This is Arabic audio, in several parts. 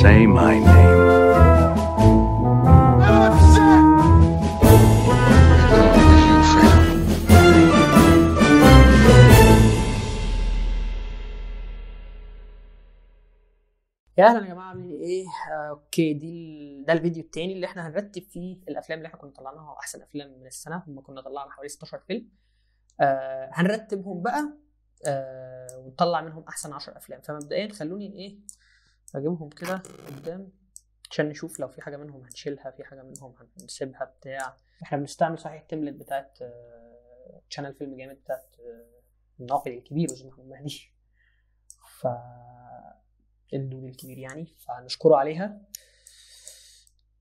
say my name. يا اهلا يا جماعه، عاملين ايه؟ اوكي، ده الفيديو التاني اللي احنا هنرتب فيه الافلام اللي احنا كنا طلعناها احسن افلام من السنه. هم كنا طلعنا حوالي 16 فيلم. هنرتبهم بقى ونطلع منهم احسن 10 افلام. فمبدئيا خلوني اجيبهم كده قدام عشان نشوف لو في حاجه منهم هنشيلها، في حاجه منهم هنسيبها بتاع. احنا بنستعمل صحيح التمبلت بتاعت شانل فيلم جامد بتاعت الناقد الكبير استاذ محمد مهدي، الدود الكبير يعني، فنشكره عليها.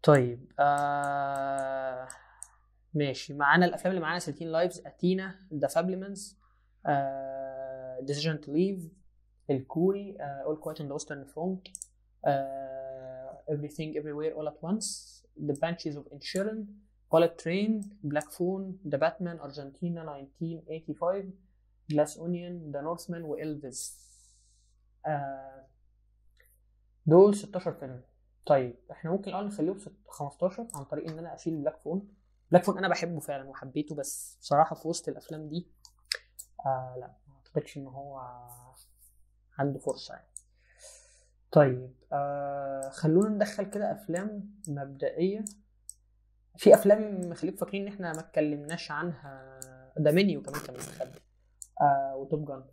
طيب ماشي. معانا الافلام اللي معانا 13 لايفز، اتينا، ذا فابلمنز، ديسيجن تو ليف، الكوري، اول كوايت ان ذا ويسترن فرونت، everything everywhere all at once, the Banshees of Inisherin, Bullet Train, Black Phone, The Batman, Argentina 1985, Glass Onion, The Northman وإلفيس. دول 16 فيلم. طيب احنا ممكن الاول نخليهم 15 عن طريق ان انا اشيل بلاك فون. بلاك فون انا بحبه فعلا وحبيته، بس بصراحه في وسط الافلام دي لا، ما اعتقدش ان هو عنده فرصه يعني. طيب خلونا ندخل كده افلام مبدئيه. في افلام خليكم فاكرين ان احنا ما اتكلمناش عنها، ده منيو كمان كان مستخبي، وتوب جان.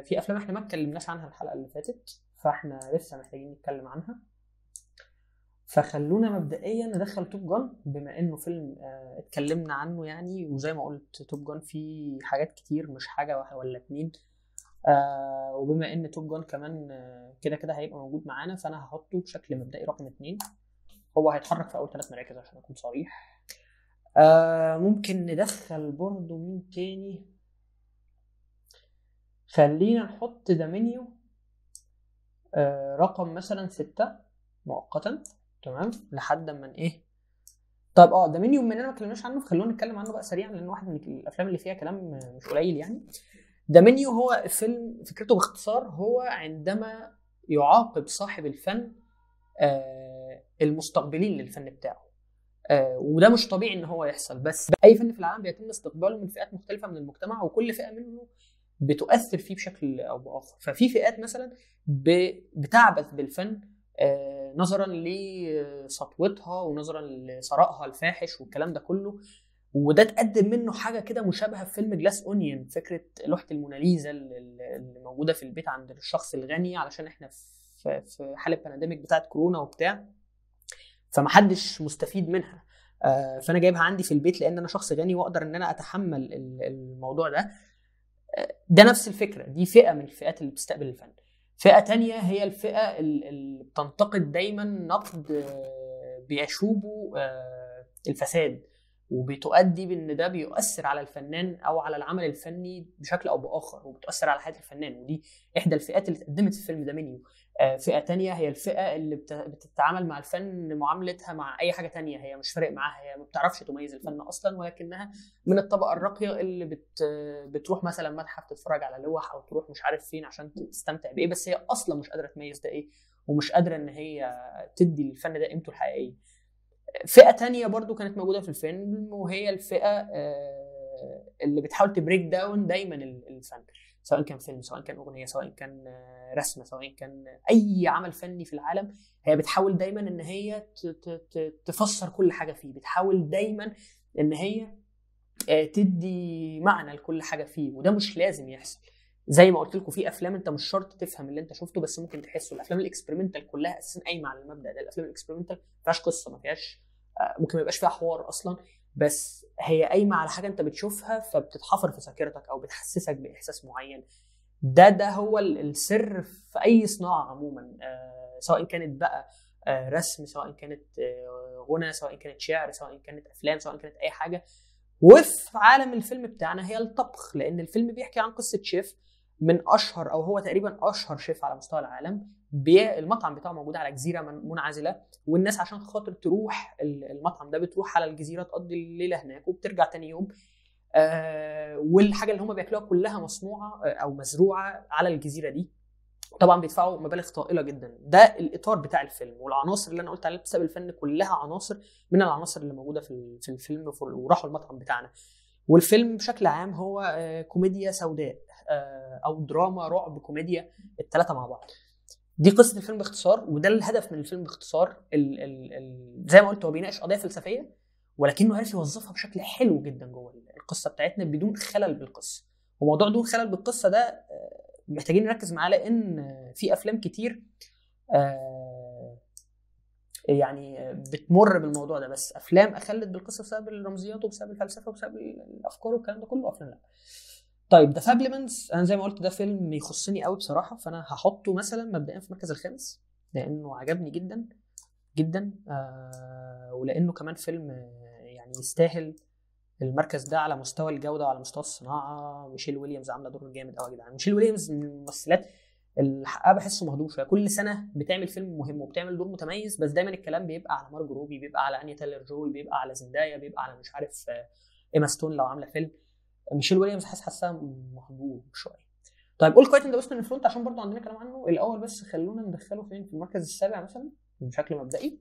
في افلام احنا ما اتكلمناش عنها الحلقه اللي فاتت، فاحنا لسه محتاجين نتكلم عنها. فخلونا مبدئيا ندخل توب جان بما انه فيلم اتكلمنا عنه يعني، وزي ما قلت توب جان فيه حاجات كتير مش حاجه واحده ولا اتنين. وبما ان توب جان كمان كده كده هيبقى موجود معانا، فانا هحطه بشكل مبدئي رقم 2. هو هيتحرك في اول 3 مراكز عشان اكون صريح. ممكن ندخل برضو مين تاني؟ خلينا نحط ذا منيو رقم مثلا 6 مؤقتا، تمام، لحد ما طيب ده منيو مننا ما اتكلمناش عنه، فخلونا نتكلم عنه بقى سريعا لان واحد من الافلام اللي فيها كلام مش قليل يعني. ده منيو هو فيلم فكرته باختصار هو عندما يعاقب صاحب الفن المستقبلين للفن بتاعه. وده مش طبيعي ان هو يحصل، بس اي فن في العالم بيتم استقباله من فئات مختلفه من المجتمع، وكل فئه منه بتؤثر فيه بشكل او باخر. ففي فئات مثلا بتعبث بالفن نظرا لسطوتها ونظرا لثرائها الفاحش والكلام ده كله. وده تقدم منه حاجه كده مشابهه في فيلم جلاس اونيون، فكره لوحه الموناليزا اللي موجوده في البيت عند الشخص الغني، علشان احنا في حاله بانديميك بتاعت كورونا وبتاع، فمحدش مستفيد منها. فانا جايبها عندي في البيت لان انا شخص غني واقدر ان انا اتحمل الموضوع ده. ده نفس الفكره، دي فئه من الفئات اللي بتستقبل الفن. فئه تانية هي الفئه اللي بتنتقد دايما نقد بيشوبه الفساد، وبتؤدي بان ده بيؤثر على الفنان او على العمل الفني بشكل او باخر، وبتؤثر على حياه الفنان. ودي احدى الفئات اللي اتقدمت في الفيلم ده منيو. فئه تانية هي الفئه اللي بتتعامل مع الفن معاملتها مع اي حاجه تانية، هي مش فارق معاها، هي ما بتعرفش تميز الفن اصلا، ولكنها من الطبقه الراقيه اللي بتروح مثلا متحف تتفرج على لوح او تروح مش عارف فين عشان تستمتع بايه، بس هي اصلا مش قادره تميز ده ايه، ومش قادره ان هي تدي للفن ده قيمته الحقيقيه. فئه تانية برضو كانت موجوده في الفيلم، وهي الفئه اللي بتحاول تبريك داون دايما الفن، سواء كان فيلم، سواء كان اغنيه، سواء كان رسمه، سواء كان اي عمل فني في العالم. هي بتحاول دايما ان هي تفسر كل حاجه فيه، بتحاول دايما ان هي تدي معنى لكل حاجه فيه، وده مش لازم يحصل. زي ما قلت لكم في افلام انت مش شرط تفهم اللي انت شفته، بس ممكن تحسه. الافلام الاكسبيرمنتال كلها اساسا قايمه على المبدا ده. الافلام الاكسبيرمنتال ما فيهاش قصه، ما فيهاش ممكن ما يبقاش فيها حوار اصلا، بس هي قايمه على حاجه انت بتشوفها فبتتحفر في ذاكرتك او بتحسسك باحساس معين. ده هو السر في اي صناعه عموما، سواء كانت بقى رسم، سواء كانت غنى، سواء كانت شعر، سواء كانت افلام، سواء كانت اي حاجه. وفي عالم الفيلم بتاعنا هي الطبخ، لان الفيلم بيحكي عن قصه شيف من اشهر، او هو تقريبا اشهر شيف على مستوى العالم. المطعم بتاعه موجود على جزيره منعزله، والناس عشان خاطر تروح المطعم ده بتروح على الجزيره تقضي الليله هناك وبترجع تاني يوم. والحاجه اللي هم بياكلوها كلها مصنوعه او مزروعه على الجزيره دي. طبعا بيدفعوا مبالغ طائله جدا. ده الاطار بتاع الفيلم، والعناصر اللي انا قلت عليها بسبب الفن كلها عناصر من العناصر اللي موجوده في الفيلم، وراحوا المطعم بتاعنا. والفيلم بشكل عام هو كوميديا سوداء، او دراما رعب كوميديا، الثلاثه مع بعض. دي قصه الفيلم باختصار، وده الهدف من الفيلم باختصار. زي ما قلت هو بيناقش قضيه فلسفيه، ولكنه عارف يوظفها بشكل حلو جدا جوه القصه بتاعتنا بدون خلل بالقصه. وموضوع دون خلل بالقصه ده محتاجين نركز معاه، لان في افلام كتير يعني بتمر بالموضوع ده، بس افلام اخلت بالقصه بسبب الرمزيات وبسبب الفلسفه وبسبب الافكار والكلام ده كله، افلام لا. طيب ذا فابلمنتس، انا زي ما قلت ده فيلم يخصني قوي بصراحه، فانا هحطه مثلا مبدئيا في المركز الخامس، لانه عجبني جدا جدا، ولانه كمان فيلم يعني يستاهل المركز ده على مستوى الجوده وعلى مستوى الصناعه. ميشيل ويليامز عامله دور جامد قوي يا جدعان. ميشيل ويليامز من الممثلات اللي حقها بحسه مهضوم شويه، كل سنه بتعمل فيلم مهم وبتعمل دور متميز، بس دايما الكلام بيبقى على مارجو روبي، بيبقى على انيا تايلر جوي، بيبقى على زندايا، بيبقى على مش عارف ايما ستون لو عامله فيلم. ميشيل ويليامز حاسها مهضوم شويه. طيب قول كويت اند ويسترن فرونت عشان برضو عندنا كلام عنه الاول، بس خلونا ندخله فين في المركز السابع مثلا بشكل مبدئي.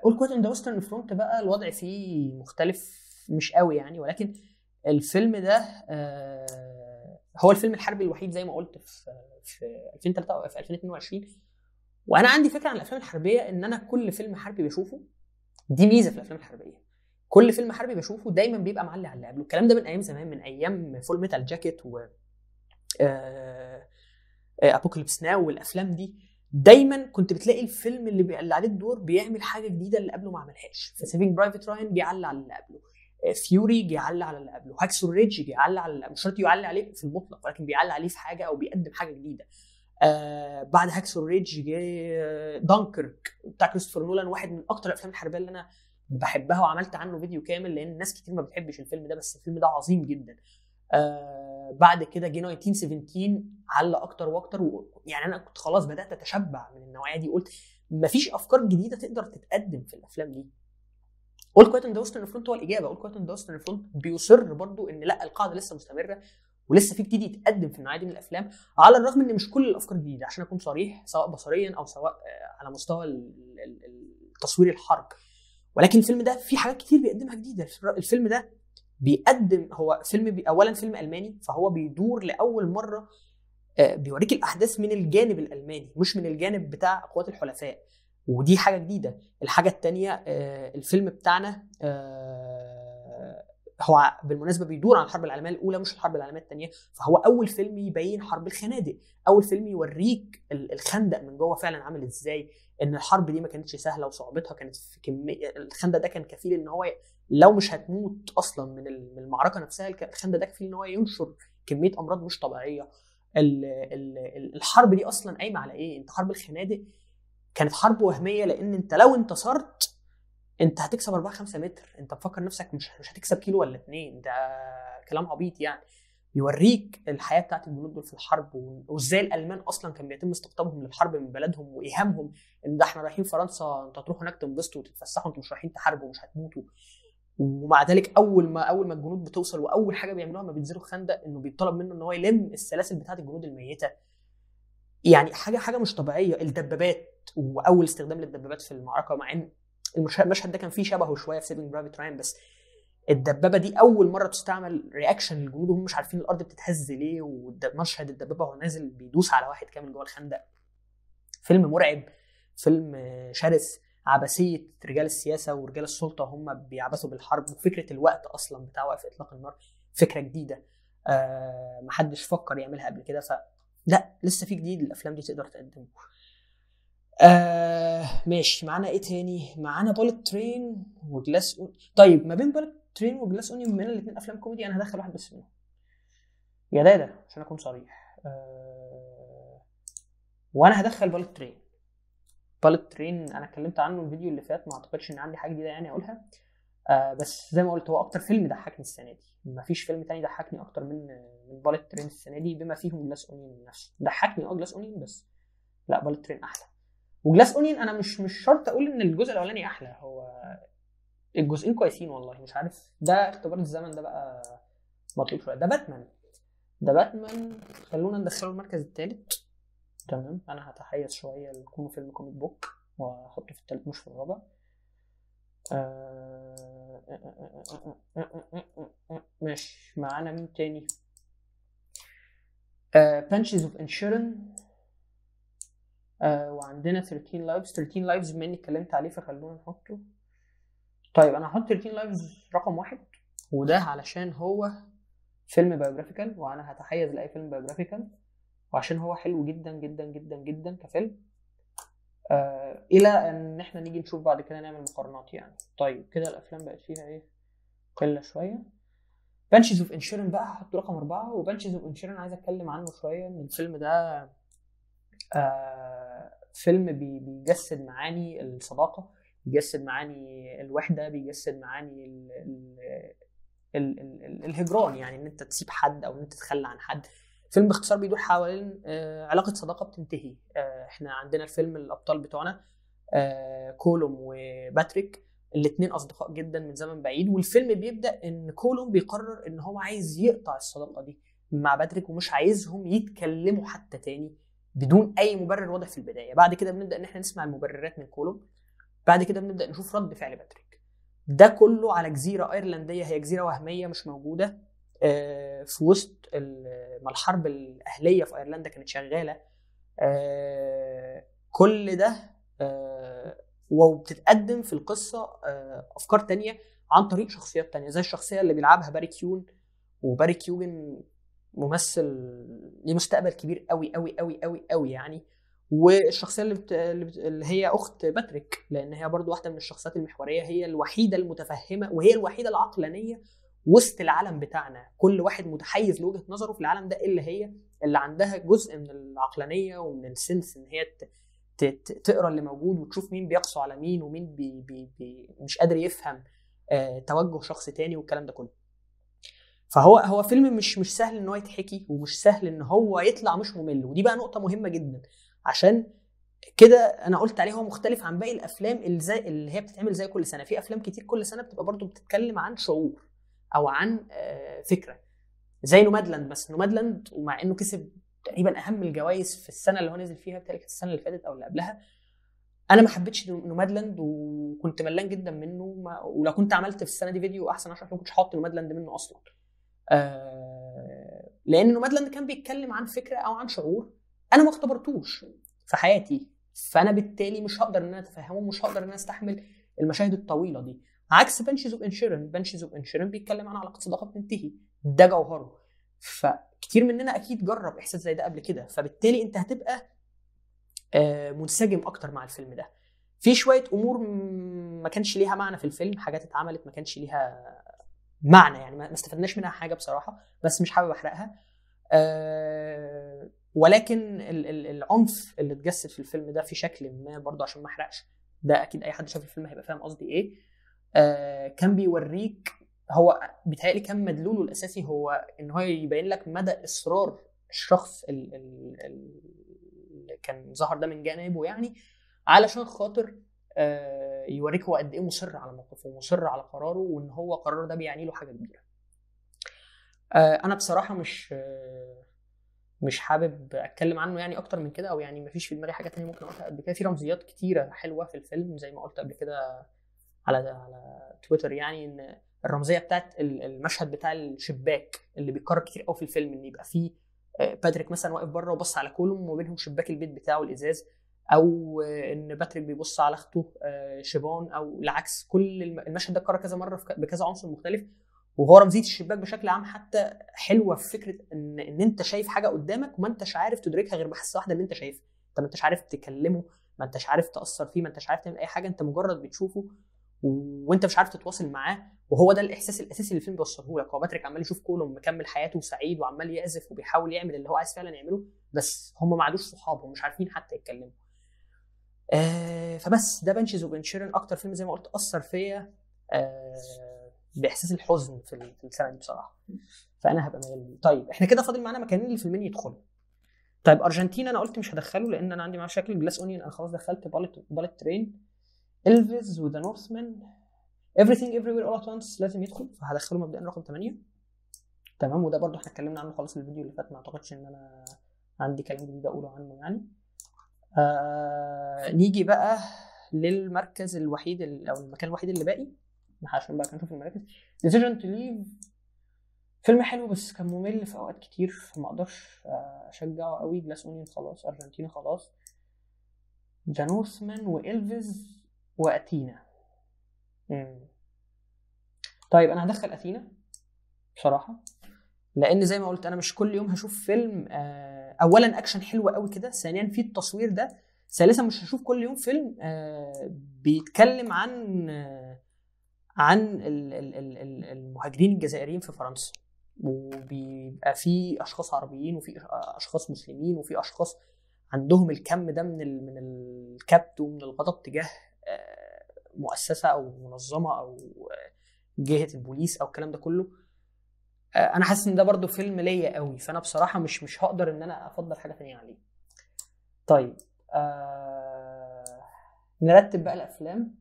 قول كويت اند ويسترن فرونت بقى الوضع فيه مختلف مش قوي يعني، ولكن الفيلم ده هو الفيلم الحربي الوحيد زي ما قلت في 2003 في 2022. وانا عندي فكره عن الافلام الحربيه ان انا كل فيلم حربي بشوفه، دي ميزه في الافلام الحربيه، كل فيلم حربي بشوفه دايما بيبقى معلي على اللي قبله. الكلام ده من ايام زمان، من ايام فول ميتال جاكيت و ابوكاليبس ناو والافلام دي. دايما كنت بتلاقي الفيلم اللي عليه الدور بيعمل حاجه جديده اللي قبله ما عملهاش. في سيفينج برايفت راين بيعلي على اللي قبله، فيوري بيعلي على اللي قبله، هاكسو ريدج بيعلي على مش شرط يعلي عليه في المطلق، ولكن بيعلي عليه في حاجه او بيقدم حاجه جديده. بعد هاكسو ريدج جه دانكرك بتاع كريستوفر نولان، واحد من اكتر الافلام الحربيه اللي انا بحبها، وعملت عنه فيديو كامل لان ناس كتير ما بتحبش الفيلم ده، بس الفيلم ده عظيم جدا. بعد كده جه 1917 علق اكتر واكتر، يعني انا كنت خلاص بدات اتشبع من النوعيه دي، قلت مفيش افكار جديده تقدر تتقدم في الافلام دي. اول كويت اند ويسترن فرونت هو الاجابه. اول كويت اند ويسترن فرونت بيصر برضو ان لا، القاعده لسه مستمره ولسه في جديد يتقدم في النوعيه دي من الافلام، على الرغم ان مش كل الافكار جديده عشان اكون صريح، سواء بصريا او سواء على مستوى التصوير الحرب. ولكن الفيلم ده في حاجات كتير بيقدمها جديده. الفيلم ده بيقدم، هو فيلم اولا فيلم الماني، فهو بيدور لاول مره بيوريك الاحداث من الجانب الالماني مش من الجانب بتاع قوات الحلفاء، ودي حاجه جديده. الحاجه الثانيه الفيلم بتاعنا هو بالمناسبه بيدور عن الحرب العالميه الاولى مش الحرب العالميه الثانيه، فهو اول فيلم يبين حرب الخنادق، اول فيلم يوريك الخندق من جوه فعلا عامل ازاي، ان الحرب دي ما كانتش سهله وصعوبتها كانت في كميه. الخندق ده كان كفيل ان هو لو مش هتموت اصلا من المعركه نفسها، الخندق ده كفيل ان هو ينشر كميه امراض مش طبيعيه. الحرب دي اصلا قايمه على ايه؟ انت حرب الخنادق كانت حرب وهميه، لان انت لو انتصرت انت هتكسب 4-5 متر، انت مفكر نفسك مش هتكسب كيلو ولا 2، ده كلام عبيط يعني. يوريك الحياه بتاعت الجنود دول في الحرب، وازاي الالمان اصلا كان بيتم استقطابهم للحرب من بلدهم، وايهامهم ان ده احنا رايحين فرنسا، انتوا هتروحوا هناك تنبسطوا وتتفسحوا، انتوا مش رايحين تحاربوا ومش هتموتوا. ومع ذلك اول ما الجنود بتوصل، واول حاجه بيعملوها لما بينزلوا خندق انه بيطلب منه ان هو يلم السلاسل بتاعت الجنود الميته. يعني حاجه مش طبيعيه. الدبابات واول استخدام للدبابات في المعركه، مع ان المشهد ده كان فيه شبهه شويه في سيفينج برايفت راين، بس الدبابه دي اول مره تستعمل رياكشن للجنود وهم مش عارفين الارض بتتهز ليه، ومشهد الدبابه وهو نازل بيدوس على واحد كامل جوه الخندق. فيلم مرعب، فيلم شرس، عبثيه رجال السياسه ورجال السلطه هم بيعبثوا بالحرب، وفكره الوقت اصلا بتاع وقف اطلاق النار فكره جديده محدش فكر يعملها قبل كده. لا لسه في جديد الافلام دي تقدر تقدمه. ماشي، معانا ايه تاني؟ معانا بولت ترين وجلاس طيب ما بين بولت ترين وجلاس اونيون من الاثنين افلام كوميدي، انا هدخل واحد بس منهم يا دادا عشان اكون صريح. وانا هدخل بولت ترين. بولت ترين انا اتكلمت عنه الفيديو اللي فات، ما اعتقدش ان عندي حاجه جديده يعني اقولها. بس زي ما قلت هو اكتر فيلم ضحكني السنه دي، مفيش فيلم تاني ضحكني اكتر من بولت ترين السنه دي، بما فيهم جلاس اونيون نفسه ضحكني. جلاس اونيون بس لا، بولت ترين احلى. وجلاس اونيون انا مش شرط اقول ان الجزء الاولاني احلى، هو الجزئين كويسين والله، مش عارف، ده اختبار الزمن ده بقى مطلوب شويه. ده باتمان. ده باتمان خلونا ندخله المركز الثالث. تمام، انا هتحيز شويه لكونه فيلم كوميك بوك واحطه في الثالث مش في الرابع. ماشي، معانا مين تاني؟ بانشز اوف انشورن، وعندنا 13 لايفز. 13 لايفز بما اني اتكلمت عليه فخلونا نحطه. طيب انا هحط 13 لايفز رقم 1، وده علشان هو فيلم بايوجرافيكال وانا هتحيز لاي فيلم بايوجرافيكال، وعشان هو حلو جدا جدا جدا جدا كفيلم، الى ان احنا نيجي نشوف بعد كده نعمل مقارنات يعني. طيب كده الافلام بقت فيها ايه؟ قله شويه. بانشز اوف انشيرن بقى هحط رقم 4، وبانشز اوف انشيرن عايز اتكلم عنه شويه. ان الفيلم ده فيلم بيجسد معاني الصداقه، بيجسد معاني الوحده، بيجسد معاني الهجران، يعني ان انت تسيب حد او ان انت تتخلى عن حد. فيلم باختصار بيدور حوالين علاقه صداقه بتنتهي. احنا عندنا الفيلم الابطال بتوعنا كولوم وباتريك، الاثنين اصدقاء جدا من زمن بعيد، والفيلم بيبدا ان كولوم بيقرر ان هو عايز يقطع الصداقه دي مع باتريك ومش عايزهم يتكلموا حتى تاني بدون اي مبرر واضح في البدايه. بعد كده بنبدا ان احنا نسمع المبررات من كولوم، بعد كده بنبدا نشوف رد فعل باتريك. ده كله على جزيره ايرلنديه، هي جزيره وهميه مش موجوده في وسط ما الحرب الاهليه في ايرلندا كانت شغاله. كل ده وبتتقدم في القصه افكار تانية عن طريق شخصيات تانية، زي الشخصيه اللي بيلعبها باري كيون. وباري كيوجن ممثل ليه مستقبل كبير قوي قوي قوي قوي قوي يعني. والشخصيه اللي هي اخت باتريك، لان هي برضو واحده من الشخصيات المحوريه، هي الوحيده المتفهمه وهي الوحيده العقلانيه وسط العالم بتاعنا. كل واحد متحيز لوجهه نظره في العالم ده، الا هي اللي عندها جزء من العقلانيه ومن السنس ان هي تقرا اللي موجود وتشوف مين بيقسو على مين ومين بي مش قادر يفهم توجه شخص تاني والكلام ده كله. فهو فيلم مش سهل ان هو يتحكي، ومش سهل ان هو يطلع مش ممل، ودي بقى نقطه مهمه جدا. عشان كده انا قلت عليه هو مختلف عن باقي الافلام اللي هي بتتعمل زي كل سنه. في افلام كتير كل سنه بتبقى برضو بتتكلم عن شعور او عن فكره، زي نومادلاند مثلا. نومادلاند ومع انه كسب تقريبا اهم الجوائز في السنه اللي هو نزل فيها، بتاعت السنه اللي فاتت او اللي قبلها، انا ما حبيتش نومادلاند وكنت ملان جدا منه. ولو كنت عملت في السنه دي فيديو احسن 10 ما كنتش هحط نومادلاند منه اصلا. لان نومادلاند كان بيتكلم عن فكره او عن شعور انا ما اختبرتوش في حياتي، فانا بالتالي مش هقدر ان انا اتفهمه، مش هقدر ان انا استحمل المشاهد الطويله دي. عكس بانشز اوف انشيرن، بانشز اوف انشيرن بيتكلم عن علاقه صداقه بتنتهي، ده جوهره. فكتير مننا اكيد جرب احساس زي ده قبل كده، فبالتالي انت هتبقى منسجم اكتر مع الفيلم ده. في شويه امور ما كانش ليها معنى في الفيلم، حاجات اتعملت ما كانش ليها معنى يعني، ما استفدناش منها حاجه بصراحه، بس مش حابب احرقها. ولكن العنف اللي اتجسد في الفيلم ده في شكل ما برضه، عشان ما احرقش، ده اكيد اي حد شاف الفيلم هيبقى فاهم قصدي ايه. كان بيوريك، هو بيتهيألي كان مدلوله الاساسي هو ان هو يبين لك مدى اصرار الشخص اللي كان ظهر ده من جانبه يعني، علشان خاطر يوريك هو قد ايه مصر على موقفه ومصر على قراره، وان هو قراره ده بيعني له حاجه كبيره. انا بصراحه مش حابب اتكلم عنه يعني اكتر من كده، او يعني مفيش في دماغي حاجه تانية ممكن اقولها قبل كده. في رمزيات كتيره حلوه في الفيلم زي ما قلت قبل كده على تويتر، يعني ان الرمزيه بتاعت المشهد بتاع الشباك اللي بيتكرر كتير قوي في الفيلم، ان يبقى فيه باتريك مثلا واقف بره وبص على كولوم وما بينهم شباك البيت بتاعه الازاز، او ان باتريك بيبص على اخته شيفون، او العكس. كل المشهد ده اتكرر كذا مره بكذا عنصر مختلف، وهو رمزيه الشباك بشكل عام حتى حلوه في فكره ان انت شايف حاجه قدامك وما انتش عارف تدركها غير بحس واحده ان انت شايفها، انت ما انتش عارف تكلمه، ما انتش عارف تاثر فيه، ما انتش عارف تعمل اي حاجه، انت مجرد بتشوفه وانت مش عارف تتواصل معاه. وهو ده الاحساس الاساسي اللي الفيلم بيوصله لك. هو باتريك عمال يشوف كولوم مكمل حياته سعيد وعمال يعزف وبيحاول يعمل اللي هو عايز فعلا يعمله، بس هم ما عادوش صحاب، هم مش عارفين حتى يتكلموا. فبس ده بانشز اوف انشيرن اكتر فيلم زي ما قلت اثر فيا باحساس الحزن في السنه دي بصراحه، فانا هبقى ميال. طيب احنا كده فاضل معانا مكانين اللي الفيلمين يدخلوا. طيب ارجنتينا انا قلت مش هدخله لان انا عندي معاه شكل. جلاس اونيون انا خلاص دخلت. باليت ترين، إلفيس وذا نورثمان، Everything Everywhere All at Once لازم يدخل، فهدخله مبدئيا رقم 8. تمام. وده برضو احنا اتكلمنا عنه خلاص الفيديو اللي فات، ما اعتقدش ان انا عندي كلام جديد اقوله عنه يعني. نيجي بقى للمركز الوحيد او المكان الوحيد اللي باقي عشان بقى نشوف المراكز. Decision to Leave فيلم حلو بس كان ممل في اوقات كتير، فما اقدرش اشجعه قوي. جلاس اونيون خلاص، ارجنتينا خلاص، ذا نورثمان وإلفيز وأثينا. طيب انا هدخل أثينا بصراحه، لان زي ما قلت انا مش كل يوم هشوف فيلم اولا اكشن حلو قوي كده، ثانيا في التصوير ده، ثالثا مش هشوف كل يوم فيلم بيتكلم عن المهاجرين الجزائريين في فرنسا، وبيبقى في اشخاص عربيين وفي اشخاص مسلمين وفي اشخاص عندهم الكم ده من الكبت ومن الغضب تجاه مؤسسه او منظمه او جهه البوليس او الكلام ده كله. انا حاسس ان ده برضو فيلم ليا قوي، فانا بصراحه مش هقدر ان انا افضل حاجه ثانيه عليه. طيب نرتب بقى الافلام.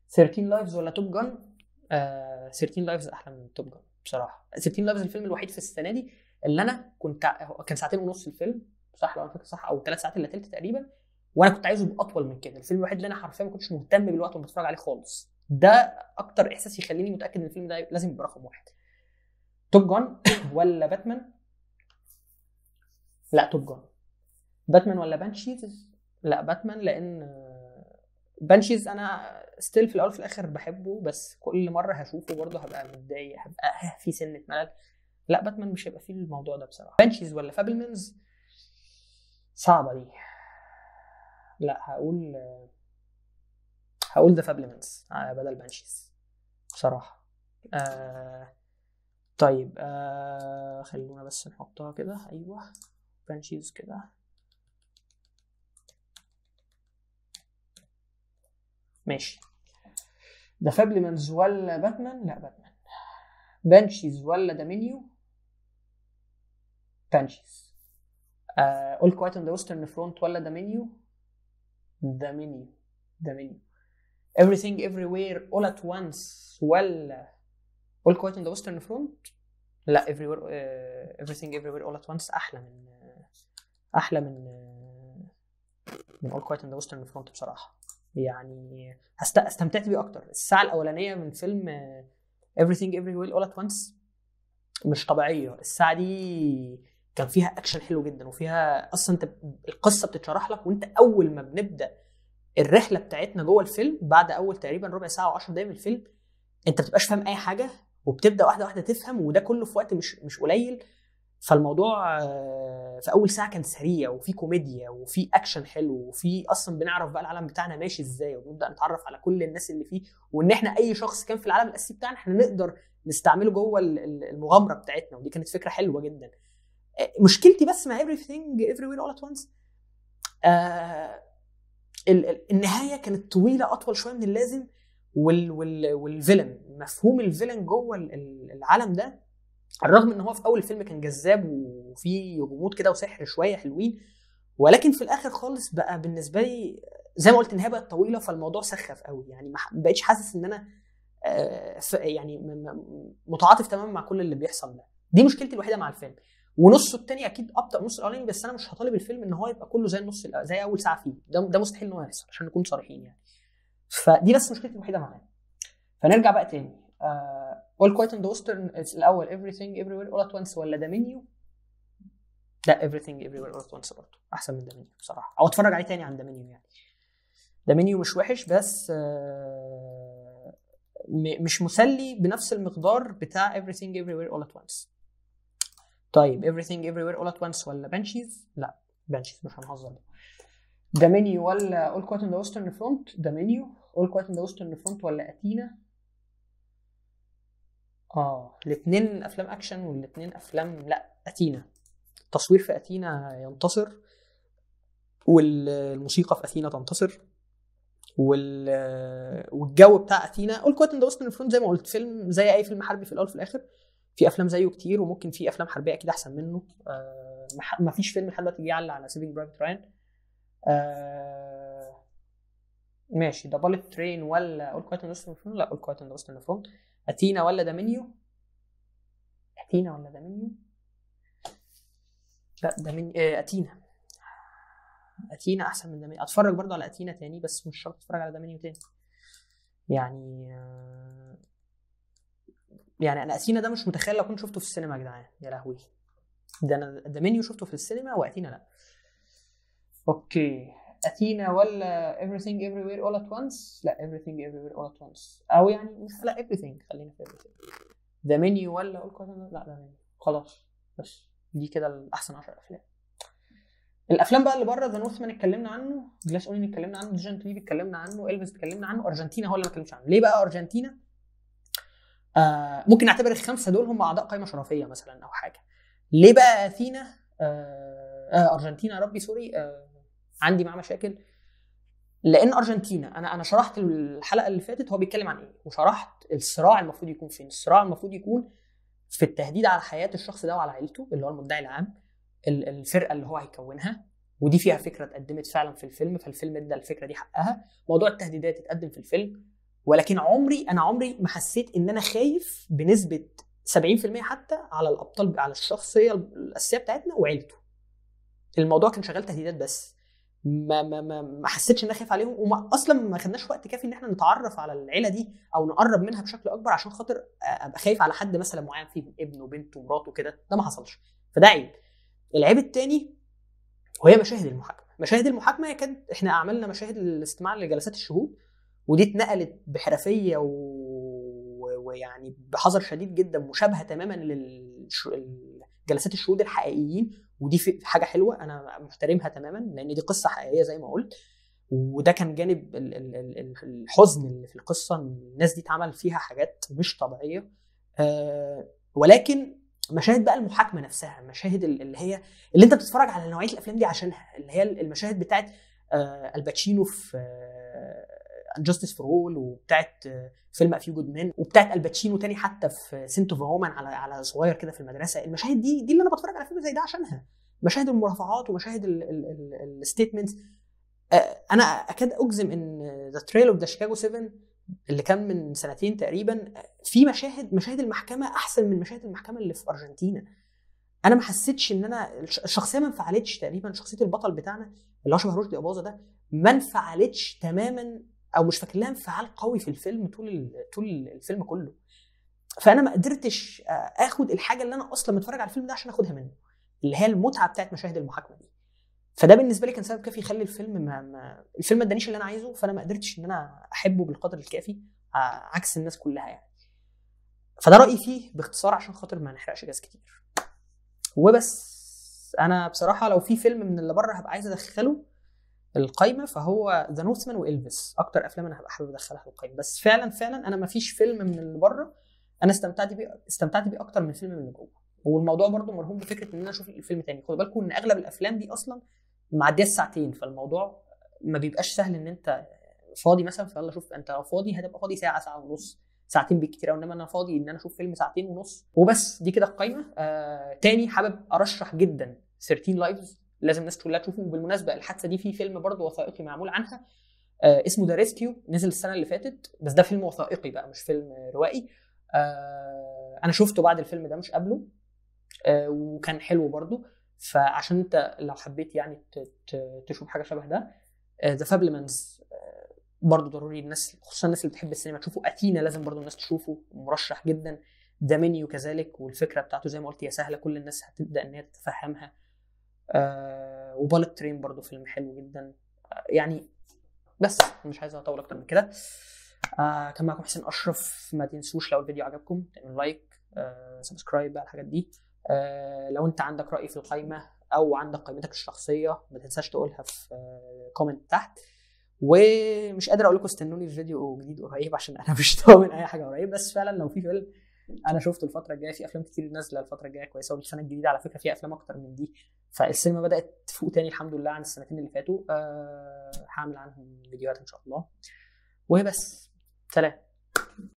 13 لايفز ولا توب جان؟ 13 لايفز احلى من توب جان بصراحه. 13 لايفز الفيلم الوحيد في السنه دي اللي انا كنت كان 2.5 الفيلم صح لو انا فاكر صح، او 3 ساعات الا ثلث تقريبا، وانا كنت عايزه باطول من كده. الفيلم الوحيد اللي انا حرفيا ما كنتش مهتم بالوقت وانا بتفرج عليه خالص، ده اكتر احساس يخليني متاكد ان الفيلم ده لازم يبقى رقم واحد. توب جان ولا باتمان؟ لا توب جان. باتمان ولا بانشيز؟ لا باتمان، لان بانشيز انا ستيل في الاول في الاخر بحبه، بس كل مره هشوفه برضه هبقى متضايق، هبقى في سنه ملل. لا باتمان مش هيبقى فيه الموضوع ده بصراحه. بانشيز ولا فابلمنز؟ صعبه دي. لا هقول ذا فابلمنز بدل بانشيز بصراحه. طيب خلونا بس نحطها كده. ايوه بانشيز كده ماشي. ذا فابلمنز ولا باتمان؟ لا باتمان. بانشيز ولا دومينيو؟ بانشيز. All Quiet on the Western Front ولا دومينيو؟ دومينيو. Everything Everywhere All at Once ولا All Quiet on the Western Front؟ لا Everything Everywhere All at Once احلى من All Quiet on the Western Front بصراحه. يعني استمتعت بيه اكتر. الساعه الاولانيه من فيلم Everything Everywhere All at Once مش طبيعيه. الساعه دي كان فيها اكشن حلو جدا، وفيها اصلا انت القصه بتتشرح لك، وانت اول ما بنبدا الرحله بتاعتنا جوه الفيلم بعد اول تقريبا ربع ساعه و10 دقايق من الفيلم انت بتبقاش فاهم اي حاجه، وبتبدا واحده واحده تفهم، وده كله في وقت مش قليل. فالموضوع في اول ساعه كان سريع وفي كوميديا وفي اكشن حلو، وفي اصلا بنعرف بقى العالم بتاعنا ماشي ازاي، وبنبدا نتعرف على كل الناس اللي فيه، وان احنا اي شخص كان في العالم الاساسي بتاعنا احنا نقدر نستعمله جوه المغامره بتاعتنا، ودي كانت فكره حلوه جدا. مشكلتي بس مع Everything Everywhere All at Once النهايه كانت طويله اطول شويه من اللازم، والفيلن مفهوم الفيلن جوه العالم ده، الرغم ان هو في اول الفيلم كان جذاب وفي غموض كده وسحر شويه حلوين، ولكن في الاخر خالص بقى بالنسبه لي زي ما قلت النهايه بقت طويله، فالموضوع سخف قوي. يعني ما بقتش حاسس ان انا يعني متعاطف تماما مع كل اللي بيحصل ده. دي مشكلتي الوحيده مع الفيلم. ونصه الثاني اكيد ابطا نص الاولاني، بس انا مش هطالب الفيلم ان هو يبقى كله زي النص زي اول ساعه فيه، ده مستحيل ان هو يحصل عشان نكون صريحين يعني. فدي بس مشكلتي الوحيده معاه. فنرجع بقى تاني All Quiet on the Western الاول Everything Everywhere All at Once ولا دومينيو؟ لا Everything Everywhere All at Once برضه احسن من دومينيو بصراحه، او اتفرج عليه تاني عن دومينيو. يعني دومينيو مش وحش بس مش مسلي بنفس المقدار بتاع Everything Everywhere All at Once. طيب Everything Everywhere All at Once ولا بانشيز؟ لا بانشيز مش هنهزر. دومينيو ولا All Quiet on the Western Front؟ دومينيو. All Quiet on the Western Front ولا أثينا؟ الاثنين افلام اكشن والاثنين افلام. لا أثينا. التصوير في أثينا ينتصر، والموسيقى في أثينا تنتصر، والجو بتاع أثينا. All Quiet on the Western Front زي ما قلت فيلم زي اي فيلم حربي في الاول في الاخر، في افلام زيه كتير وممكن في افلام حربيه اكيد احسن منه. ما فيش فيلم لحد دلوقتي يعلى على سيفينج برايفت راين. ماشي. ده باليت ترين ولا All Quiet on the Western Front؟ لا All Quiet on the Western Front. أثينا ولا دومينيو؟ اثينا ولا دامينيو؟ لا دامينيو. اثينا احسن من دامينيو. اتفرج برضو على اثينا تاني بس مش شرط اتفرج على دامينيو تاني. يعني انا اثينا ده مش متخيل لو كنت شفته في السينما يا جدعان، يا لهوي. ده انا دامينيو شفته في السينما واثينا لا. اوكي، اثينا ولا everything everywhere all at once؟ لا everything everywhere all at once، او يعني لا everything، خلينا في everything. دامينيو ولا all quiet؟ لا دامينيو خلاص. بس دي كده الاحسن 10 افلام. الافلام بقى اللي بره، ذا نورثمان اتكلمنا عنه، جلاس اونين اتكلمنا عنه، ديجنت ليف اتكلمنا عنه، إلفيس اتكلمنا عنه، ارجنتينا هو اللي ما اتكلمش عنه. ليه بقى ارجنتينا؟ ممكن نعتبر الخمسه دول هم اعضاء قائمه شرفيه مثلا او حاجه. ليه بقى اثينا ارجنتينا، ربي سوري، عندي معاه مشاكل. لان ارجنتينا انا شرحت الحلقه اللي فاتت هو بيتكلم عن ايه، وشرحت الصراع المفروض يكون فين. الصراع المفروض يكون في التهديد على حياه الشخص ده وعلى عيلته اللي هو المدعي العام، الفرقه اللي هو هيكونها، ودي فيها فكره اتقدمت فعلا في الفيلم، فالفيلم ادى الفكره دي حقها. موضوع التهديدات اتقدم في الفيلم، ولكن عمري ما حسيت ان انا خايف بنسبه 70% حتى على الابطال، على الشخصيه الاساسيه بتاعتنا وعيلته. الموضوع كان شغال تهديدات بس، ما حسيتش ان انا خايف عليهم، وما اصلا ما خدناش وقت كافي ان احنا نتعرف على العيله دي او نقرب منها بشكل اكبر عشان خاطر ابقى خايف على حد مثلا معين فيهم، ابنه وبنته ومراته كده. ده ما حصلش، فده عيب. العيب الثاني وهي مشاهد المحاكمه. مشاهد المحاكمه كانت، احنا عملنا مشاهد الاستماع لجلسات الشهود، ودي اتنقلت بحرفيه ويعني بحذر شديد جدا، مشابهه تماما لجلسات الشهود الحقيقيين، ودي حاجه حلوه انا محترمها تماما لان دي قصه حقيقيه زي ما قلت. وده كان جانب الحزن اللي في القصه، الناس دي اتعمل فيها حاجات مش طبيعيه. ولكن مشاهد بقى المحاكمه نفسها، مشاهد اللي انت بتتفرج على نوعيه الافلام دي عشانها، اللي هي المشاهد بتاعت الباتشينو في Justice for All، وبتاعت فيلم A Few Good Men، وبتاعت الباتشينو تاني حتى في سنت اوف هومان على صغير كده في المدرسه. المشاهد دي اللي انا بتفرج على فيلم زي ده عشانها، مشاهد المرافعات ومشاهد الستيتمنتس. انا اكاد اجزم ان ذا تريل اوف ذا شيكاغو 7 اللي كان من سنتين تقريبا، في مشاهد المحكمه احسن من مشاهد المحكمه اللي في ارجنتينا. انا ما حسيتش ان انا الشخصيه ما انفعلتش تقريبا، شخصيه البطل بتاعنا اللي هو شبه رشدي اباظه ده ما انفعلتش تماما، او مش فاكر لها انفعال قوي في الفيلم طول الفيلم كله. فانا ما قدرتش اخد الحاجه اللي انا اصلا متفرج على الفيلم ده عشان اخدها منه، اللي هي المتعه بتاعت مشاهد المحاكمه دي. فده بالنسبه لي كان سبب كافي يخلي الفيلم الفيلم ما ادانيش اللي انا عايزه، فانا ما قدرتش ان انا احبه بالقدر الكافي عكس الناس كلها يعني. فده رايي فيه باختصار عشان خاطر ما نحرقش جاز كتير وبس. انا بصراحه لو في فيلم من اللي بره هبقى عايز ادخله القايمه فهو ذا نورثمان وإلفيس، اكتر افلام انا هبقى حابب ادخلها القايمه. بس فعلا انا ما فيش فيلم من اللي بره انا استمتعت بيه اكتر من فيلم من اللي جوه. والموضوع برضو مرهون بفكره ان انا اشوف الفيلم تاني. خدوا بالكم ان اغلب الافلام دي اصلا معديه الساعتين، فالموضوع ما بيبقاش سهل ان انت فاضي مثلا فيلا شوف. انت لو فاضي هتبقى فاضي ساعه ونص، ساعتين بالكتير قوي، انما انا فاضي ان انا اشوف فيلم ساعتين ونص وبس. دي كده القايمه. تاني حابب ارشح جدا 13 لايفز، لازم الناس كلها تشوفه. وبالمناسبه الحادثه دي في فيلم برضو وثائقي معمول عنها اسمه ذا ريسكيو، نزل السنه اللي فاتت، بس ده فيلم وثائقي بقى مش فيلم روائي. انا شفته بعد الفيلم ده مش قبله، وكان حلو برضو. فعشان انت لو حبيت يعني تشوف حاجه شبه ده، ذا فابلمانز برضو ضروري الناس، خصوصا الناس اللي بتحب السينما تشوفه. اثينا لازم برضو الناس تشوفه، مرشح جدا. دامينيو كذلك، والفكره بتاعته زي ما قلت هي سهله، كل الناس هتبدا ان هي تتفهمها. وبالت ترين برضو فيلم حلو جدا يعني. بس مش عايز اطول اكتر من كده. كان معكم حسين اشرف. ما تنسوش لو الفيديو عجبكم تعملوا لايك، سبسكرايب بقى الحاجات دي. لو انت عندك راي في القائمه او عندك قائمتك الشخصيه ما تنساش تقولها في كومنت تحت. ومش قادر اقول لكم استنوني في فيديو جديد قريب عشان انا مش ضامن اي حاجه قريب. بس فعلا لو في فيلم انا شفته الفتره الجايه، في افلام كتير نازله الفتره الجايه كويسه، والسنه الجديده على فكره في افلام اكتر من دي، فالسينما بدات تفوق تاني الحمد لله عن السنتين اللي فاتوا. هعمل عنهم فيديوهات ان شاء الله. وبس، سلام.